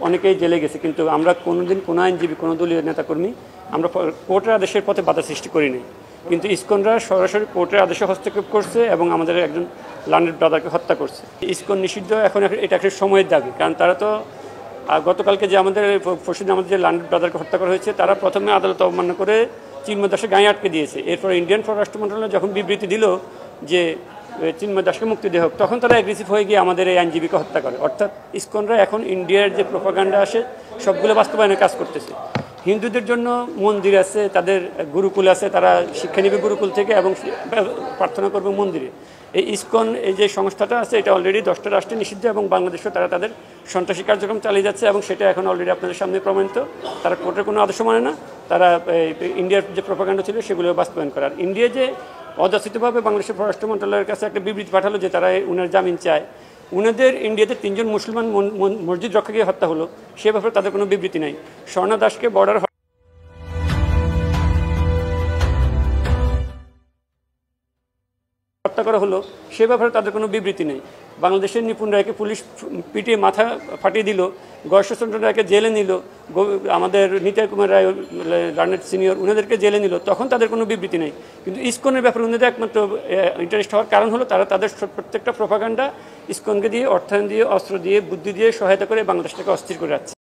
অনেকেই জেলে গেছে, কিন্তু আমরা কোনোদিন কোনো আইনজীবী, কোনো দলীয় নেতাকর্মী আমরা কোর্টের আদেশের পথে বাধা সৃষ্টি করিনি। কিন্তু ইসকনরা সরাসরি কোর্টের আদেশে হস্তক্ষেপ করছে এবং আমাদের একজন লার্নেড ব্রাদারকে হত্যা করছে। ইসকন নিষিদ্ধ এখন এটা একটা সময়ের দাবি, কারণ তারা তো গতকালকে যে আমাদের পরশুদিন আমাদের যে লার্নেড ব্রাদারকে হত্যা করা হয়েছে, তারা প্রথমে আদালত অবমাননা করে চিন্ময় দাসের গায়ে আটকে দিয়েছে। এরপর ইন্ডিয়ান পররাষ্ট্র মন্ত্রণালয় যখন বিবৃতি দিল যে চিন্ময় দাসকে মুক্তি দেওয়া হোক, তখন তারা অ্যাগ্রেসিভ হয়ে গিয়ে আমাদের এই আইনজীবীকে হত্যা করে। অর্থাৎ ইসকনরা এখন ইন্ডিয়ার যে প্রোপাগান্ডা আসে সবগুলো বাস্তবায়নের কাজ করতেছে। হিন্দুদের জন্য মন্দির আছে, তাদের গুরুকুল আছে, তারা শিক্ষা নেবে গুরুকুল থেকে এবং প্রার্থনা করবে মন্দিরে। এই ইসকন এই যে সংস্থাটা আছে, এটা অলরেডি 10টা রাষ্ট্রে নিষিদ্ধ এবং বাংলাদেশেও তারা তাদের সন্ত্রাসী কার্যক্রম চালিয়ে যাচ্ছে এবং সেটা এখন অলরেডি আপনাদের সামনে প্রমাণিত। তারা কোর্টের কোনো আদেশ মানে না, তারা ইন্ডিয়ার যে প্রোপাগান্ডা ছিল সেগুলো বাস্তবায়ন করার। ইন্ডিয়া যে অযাচিতভাবে বাংলাদেশের পররাষ্ট্র মন্ত্রণালয়ের কাছে একটা বিবৃতি পাঠালো যে তারা উনার জামিন চায়, উনাদের ইন্ডিয়াতে 3 জন মুসলমান মসজিদ রক্ষাকে হত্যা হলো, সে ব্যাপারে তাদের কোনো বিবৃতি নাই। স্বর্ণা দাসকে বর্ডার হত্যা করা হলো, সে ব্যাপারে তাদের কোনো বিবৃতি নেই। বাংলাদেশের নিপুণ রায়কে পুলিশ পিটিয়ে মাথা ফাটিয়ে দিল, গর্ষচন্দ্র রায়কে জেলে নিল, আমাদের নিতাই কুমার রায় লার্নেড সিনিয়র উনাদেরকে জেলে নিল, তখন তাদের কোনো বিবৃতি নেই। কিন্তু ইসকনের ব্যাপারে উনাদের একমাত্র ইন্টারেস্ট হওয়ার কারণ হলো তারা তাদের প্রত্যেকটা প্রোপাগান্ডা ইসকনকে দিয়ে, অর্থায়ন দিয়ে, অস্ত্র দিয়ে, বুদ্ধি দিয়ে সহায়তা করে বাংলাদেশটাকে অস্থির করে রাখছে।